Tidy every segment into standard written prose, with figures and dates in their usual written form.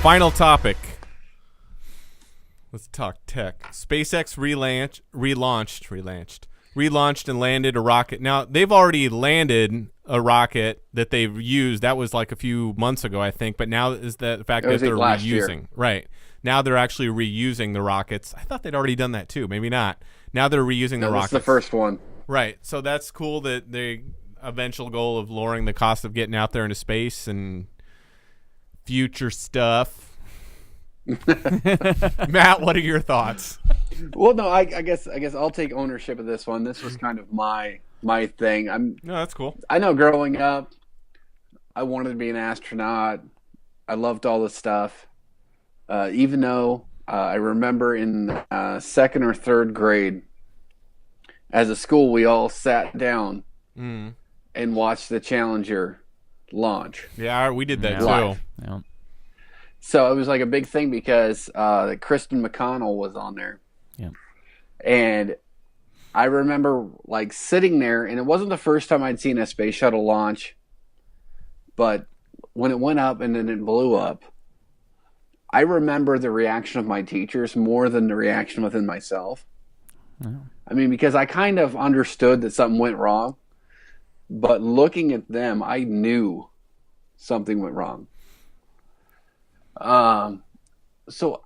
Final topic. Let's talk tech. SpaceX relaunched and landed a rocket. Now, they've already landed a rocket that they've used. That was like a few months ago, I think. But now is the fact that they're reusing. Year. Right. Now they're actually reusing the rockets. I thought they'd already done that too. Maybe not. Now they're reusing the rockets. That's the first one. Right. So that's cool that the eventual goal of lowering the cost of getting out there into space and future stuff. Matt, what are your thoughts? Well, no, I guess I'll take ownership of this one. This was kind of my thing. No, that's cool. I know growing up, I wanted to be an astronaut. I loved all this stuff. Even though I remember in second or third grade, as a school, we all sat down and watched the Challenger launch. Yeah, we did that live. too. Yeah. So it was like a big thing because Kristen McConnell was on there. Yeah. And I remember like sitting there, and it wasn't the first time I'd seen a space shuttle launch, but when it went up and then it blew up, I remember the reaction of my teachers more than the reaction within myself. Yeah. I mean, because I kind of understood that something went wrong, but looking at them, I knew something went wrong. So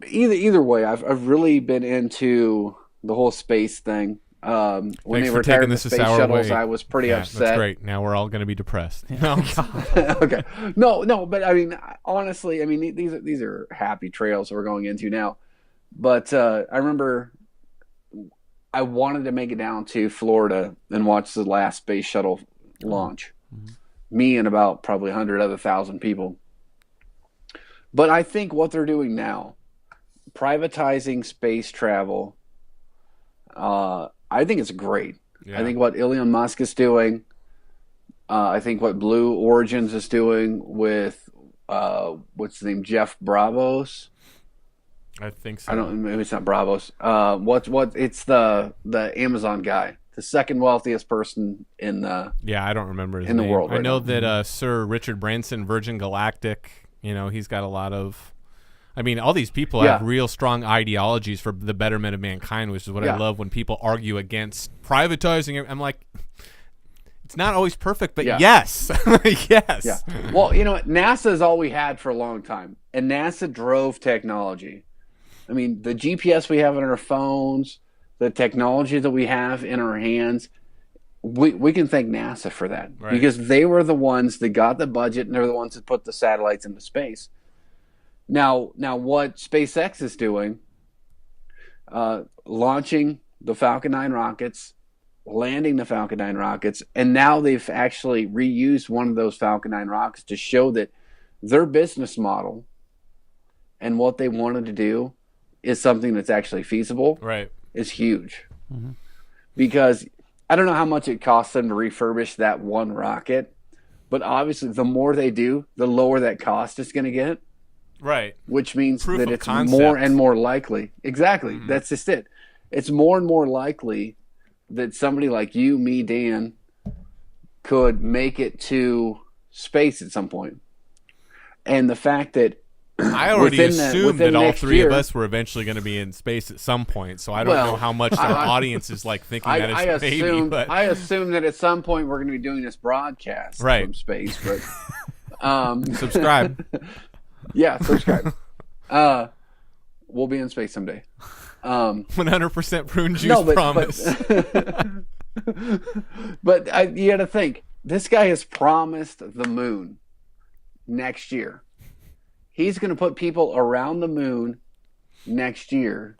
either way, I've really been into the whole space thing. When Thanks they for retired taking the this space a sour shuttles, way. I was pretty upset. That's great. Now we're all going to be depressed. No. Okay. No, but I mean, honestly, I mean, these are happy trails that we're going into now. But I remember I wanted to make it down to Florida and watch the last space shuttle launch. Mm-hmm. Me and about probably 100,000 people. But I think what they're doing now, privatizing space travel, I think it's great. Yeah. I think what Elon Musk is doing, I think what Blue Origins is doing with, what's his name, Jeff Bravos? I think so. I don't. Maybe it's not Bravos. It's the Amazon guy, the second wealthiest person in the. Yeah, I don't remember his in name. the world. I know now. that Sir Richard Branson, Virgin Galactic. You know, he's got a lot of. I mean, all these people have real strong ideologies for the betterment of mankind, which is what I love when people argue against privatizing it. I'm like, it's not always perfect, but yes. Yes. Yeah. Well, you know what? NASA is all we had for a long time, and NASA drove technology. I mean, the GPS we have on our phones, the technology that we have in our hands, we can thank NASA for that. Right. Because they were the ones that got the budget, and they're the ones that put the satellites into space. Now what SpaceX is doing, launching the Falcon 9 rockets, landing the Falcon 9 rockets, and now they've actually reused one of those Falcon 9 rockets to show that their business model and what they wanted to do is something that's actually feasible. Right. Is huge. Mm-hmm. Because I don't know how much it costs them to refurbish that one rocket, but obviously the more they do, the lower that cost is going to get. Right. Which means Proof that of it's concept. more and more likely. Exactly. Mm-hmm. That's just it. It's more and more likely that somebody like you, me, Dan, could make it to space at some point. And the fact that I already assumed that all three of us were eventually going to be in space at some point, so I don't know how much our audience is like thinking that it's maybe. But I assume that at some point we're going to be doing this broadcast from space. But subscribe. Yeah, subscribe. We'll be in space someday. 100% prune juice promise. But you got to think, this guy has promised the moon next year. He's going to put people around the moon next year.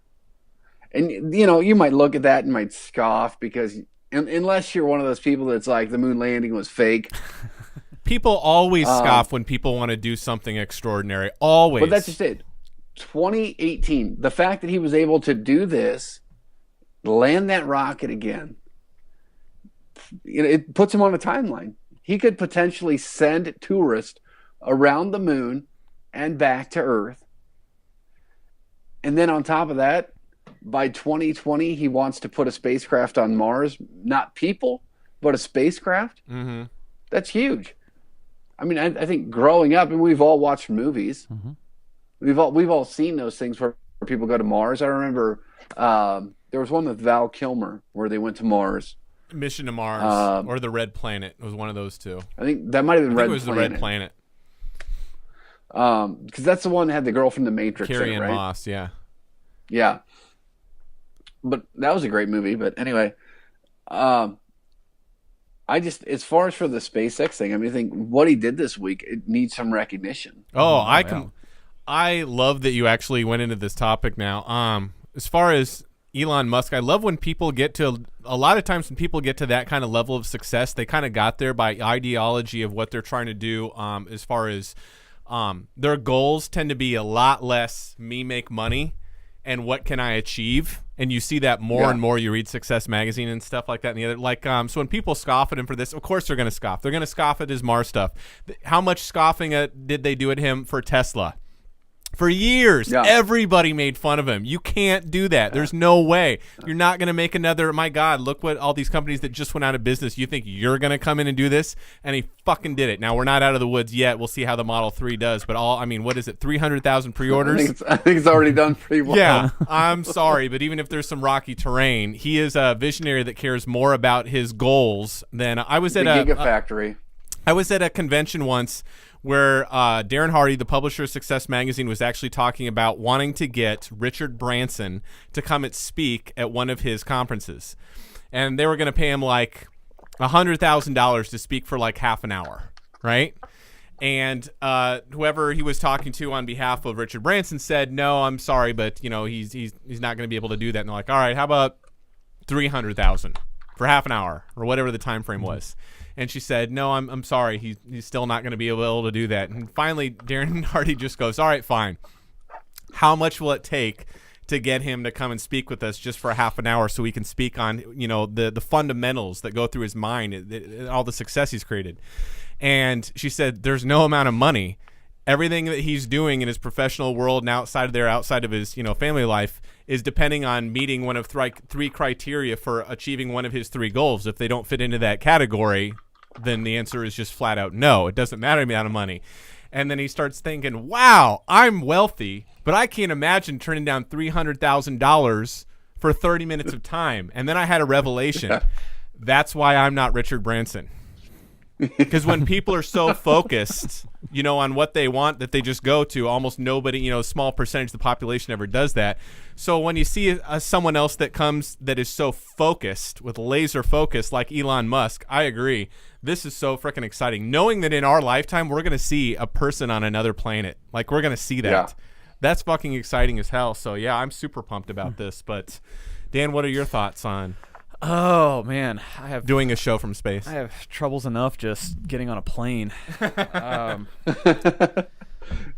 And, you know, you might look at that and might scoff because unless you're one of those people that's like the moon landing was fake. People always scoff when people want to do something extraordinary. Always. But that's just it. 2018, the fact that he was able to do this, land that rocket again, it puts him on a timeline. He could potentially send tourists around the moon and back to Earth. And then on top of that, by 2020, he wants to put a spacecraft on Mars. Not people, but a spacecraft. Mm-hmm. That's huge. I mean, I think growing up, and we've all watched movies, we've all seen those things where people go to Mars. I remember there was one with Val Kilmer where they went to Mars. Mission to Mars or the Red Planet. It was one of those two. I think that might have been Red Planet. It was the Red Planet. Because that's the one that had the girl from the Matrix. Carrie-Anne right? Moss, yeah. Yeah. But that was a great movie. But anyway, I just, as far as for the SpaceX thing, I mean, I think what he did this week, it needs some recognition. I love that you actually went into this topic now. As far as Elon Musk, I love when people get to, a lot of times when people get to that kind of level of success, they kind of got there by ideology of what they're trying to do. As far as their goals tend to be a lot less me make money and what can I achieve. And you see that more and more. You read Success Magazine and stuff like that. And the other, so when people scoff at him for this, of course they're going to scoff. They're going to scoff at his Mars stuff. How much scoffing did they do at him for Tesla? For years, everybody made fun of him. You can't do that. There's no way. You're not going to make another, my God, look what all these companies that just went out of business, you think you're going to come in and do this? And he fucking did it. Now, we're not out of the woods yet. We'll see how the Model 3 does. But what is it, 300,000 pre-orders? I think it's already done pretty well. Yeah, I'm sorry, but even if there's some rocky terrain, he is a visionary that cares more about his goals than I was at Gigafactory. I was at a convention once where Darren Hardy, the publisher of Success Magazine, was actually talking about wanting to get Richard Branson to come and speak at one of his conferences. And they were going to pay him like $100,000 to speak for like half an hour, right? And whoever he was talking to on behalf of Richard Branson said, no, I'm sorry, but he's not going to be able to do that. And they're like, all right, how about $300,000 for half an hour or whatever the time frame was. And she said, no, I'm sorry. He's still not going to be able to do that. And finally, Darren Hardy just goes, all right, fine. How much will it take to get him to come and speak with us just for a half an hour so we can speak on, the fundamentals that go through his mind, all the success he's created? And she said, there's no amount of money. Everything that he's doing in his professional world and outside of his, family life is depending on meeting one of three criteria for achieving one of his three goals. If they don't fit into that category, then the answer is just flat out no. It doesn't matter the amount of money. And then he starts thinking, wow, I'm wealthy, but I can't imagine turning down $300,000 for 30 minutes of time. And then I had a revelation. That's why I'm not Richard Branson. Because when people are so focused, on what they want that they just go to, almost nobody, a small percentage of the population ever does that. So when you see someone else that is so focused, with laser focus like Elon Musk, I agree. This is so freaking exciting. Knowing that in our lifetime, we're going to see a person on another planet. Like, we're going to see that. Yeah. That's fucking exciting as hell. So, yeah, I'm super pumped about this. But, Dan, what are your thoughts on... Oh man, doing a show from space. I have troubles enough just getting on a plane.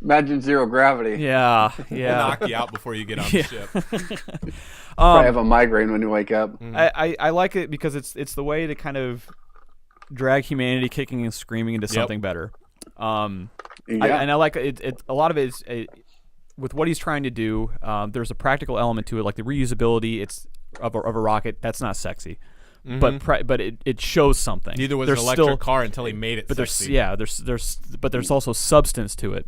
Imagine zero gravity. Yeah. We'll knock you out before you get on the ship. Probably have a migraine when you wake up. Mm-hmm. I like it because it's the way to kind of drag humanity kicking and screaming into something better. I like it. A lot of it is with what he's trying to do. There's a practical element to it, like the reusability. It's of a rocket. That's not sexy, but it shows something. Neither was an electric car until he made it. But sexy. there's also substance to it.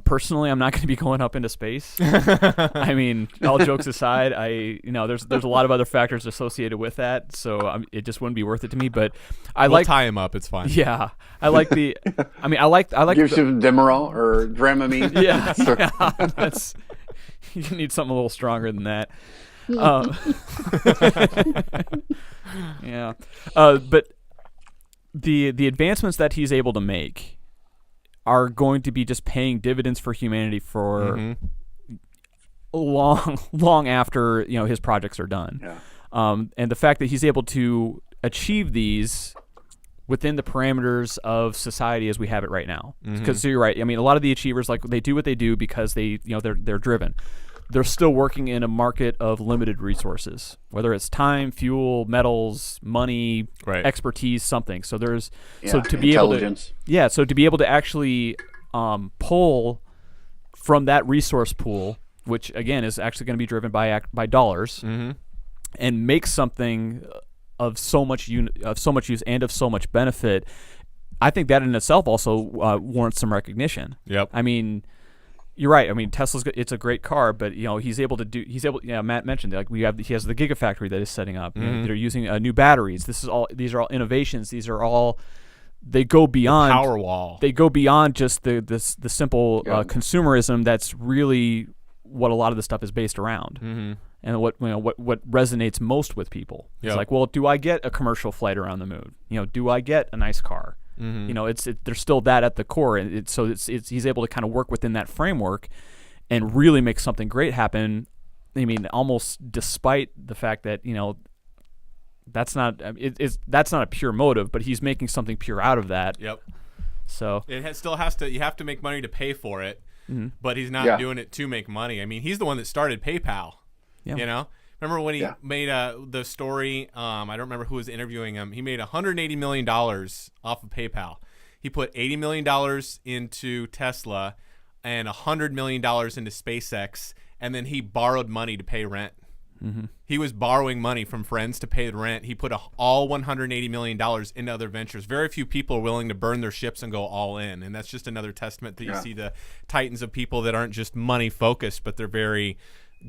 Personally, I'm not going to be going up into space. I mean, all jokes aside, there's a lot of other factors associated with that, so it just wouldn't be worth it to me. But we'll tie him up. It's fine. Yeah, I like the. I mean, I like. Give some Demerol or Dramamine. Yeah, that's. You need something a little stronger than that. Yeah, but the advancements that he's able to make are going to be just paying dividends for humanity for long after his projects are done. Yeah. And the fact that he's able to achieve these within the parameters of society as we have it right now. Because so you're right. I mean, a lot of the achievers, like, they do what they do because they're driven. They're still working in a market of limited resources, whether it's time, fuel, metals, money, expertise, something. So to be able to actually pull from that resource pool, which again is actually going to be driven by dollars, and make something of so much use and of so much benefit. I think that in itself also warrants some recognition. Yep. I mean, you're right. I mean, it's a great car, but he's able. Matt mentioned he has the Gigafactory that is setting up. They're using new batteries. These are all innovations. These are all. They go beyond the Powerwall. They go beyond just the simple consumerism. That's really what a lot of the stuff is based around. And what resonates most with people. It's like, well, do I get a commercial flight around the moon? Do I get a nice car? There's still that at the core, and he's able to kind of work within that framework and really make something great happen. I mean, almost despite the fact that that's not a pure motive, but he's making something pure out of that. Yep. So still has to. You have to make money to pay for it, but he's not doing it to make money. I mean, he's the one that started PayPal. Yeah. Remember when he made the story? I don't remember who was interviewing him. He made $180 million off of PayPal. He put $80 million into Tesla and $100 million into SPACEX, and then he borrowed money to pay rent. He was borrowing money from friends to pay the rent. He put all $180 million into other ventures. Very few people are willing to burn their ships and go all in, and that's just another testament that you see the titans of people that aren't just money focused, but they're very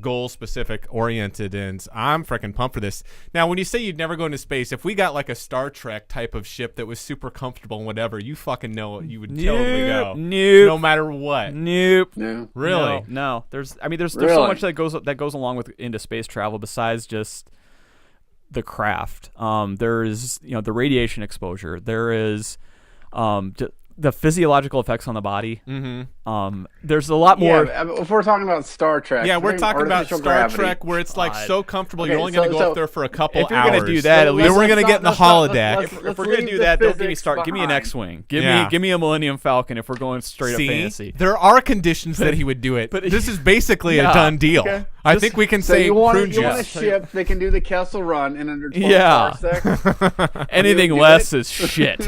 goal specific oriented, and I'm freaking pumped for this. Now, when you say you'd never go into space, if we got like a Star Trek type of ship that was super comfortable and whatever, you fucking know you would totally go. No matter what. No. Really? No. There's so much that goes along with into space travel besides just the craft. There's the radiation exposure. There is the physiological effects on the body. There's a lot more. If we're talking about Star Trek, we're talking about Star Trek, where it's like so comfortable. You're only going to go up there for a couple hours. If you're going to do that, at least then we're going to get in the holodeck. If we're going to do that, don't give me Give me an X-wing. Give me a Millennium Falcon. If we're going straight up fantasy, there are conditions that he would do it. But this is basically a done deal. Okay. I think we can say you want a ship that can do the Kessel Run in under 12 parsecs. Anything less is shit.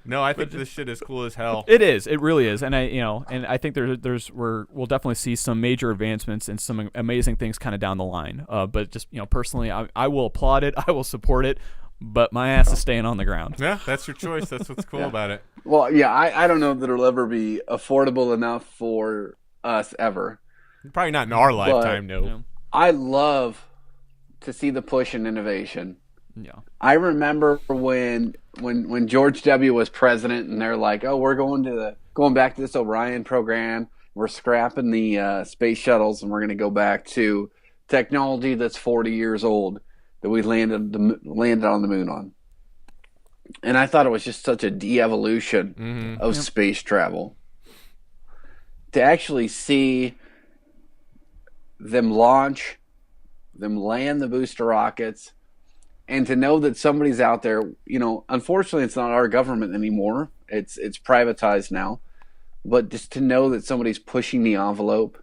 No, I think this shit is cool as hell. It is. It really is. And I think we'll definitely see some major advancements and some amazing things kind of down the line. But just personally, I will applaud it. I will support it. But my ass is staying on the ground. Yeah, that's your choice. That's what's cool about it. Well, yeah, I don't know that it'll ever be affordable enough for us ever. Probably not in our lifetime, no. I love to see the push in innovation. Yeah. I remember when George W. was president, and they're like, "Oh, we're going back to this Orion program. We're scrapping the space shuttles, and we're going to go back to technology that's 40 years old that we landed on the moon on." And I thought it was just such a de-evolution of space travel. To actually see them launch, them land the booster rockets, and to know that somebody's out there, unfortunately it's not our government anymore. It's privatized now. But just to know that somebody's pushing the envelope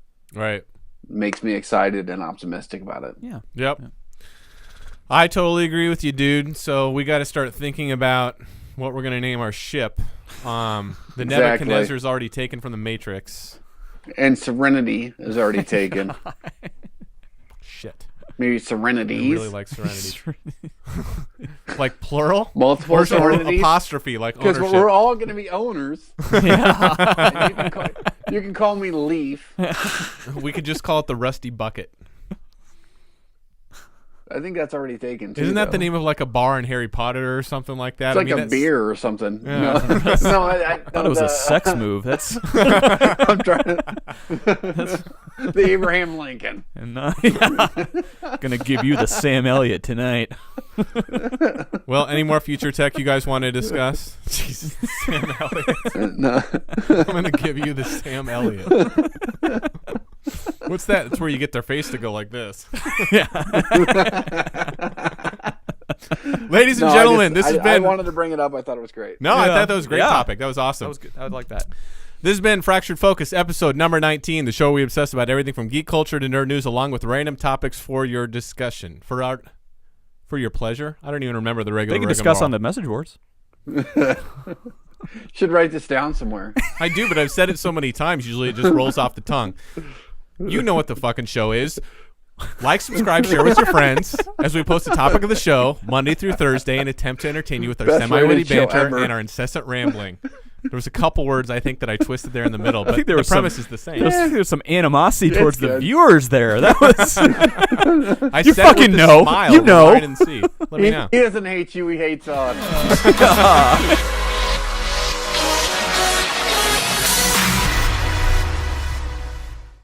makes me excited and optimistic about it. Yeah. Yep. Yeah. I totally agree with you, dude. So we got to start thinking about what we're going to name our ship. The Nebuchadnezzar's already taken from the Matrix. And Serenity is already taken. Shit. Maybe Serenities. I really like Serenity. Like plural? Multiple or Serenities? Apostrophe, like ownership. Because we're all going to be owners. Yeah. You can call me Leaf. We could just call it the Rusty Bucket. I think that's already taken, too. Isn't that the name of like a bar in Harry Potter or something like that? It's like a beer or something. Yeah. No, I thought it was a sex move. That's I'm trying to... the Abraham Lincoln. And gonna give you the Sam Elliott tonight. Well, any more future tech you guys want to discuss? Jesus, Sam Elliott. No. I'm gonna give you the Sam Elliott. What's that? It's where you get their face to go like this. Yeah. Ladies and gentlemen, this has been... I wanted to bring it up. I thought it was great. No, I thought that was a great topic. That was awesome. That was good. I would like that. This has been Fractured Focus, episode number 19, the show where we obsess about everything from geek culture to nerd news, along with random topics for your discussion. For your pleasure? I don't even remember the regular They can discuss on the message boards. Should write this down somewhere. I do, but I've said it so many times, usually it just rolls off the tongue. You know what the fucking show is. Like, subscribe, share with your friends as we post the topic of the show Monday through Thursday and attempt to entertain you with our semi-witty banter and our incessant rambling. There was a couple words I think that I twisted there in the middle, but think there the was premise is the same. There's some animosity towards the good. viewers there. That was. I You said fucking with a know. Smile You know. I didn't see. Let me know. He doesn't hate you. He hates us.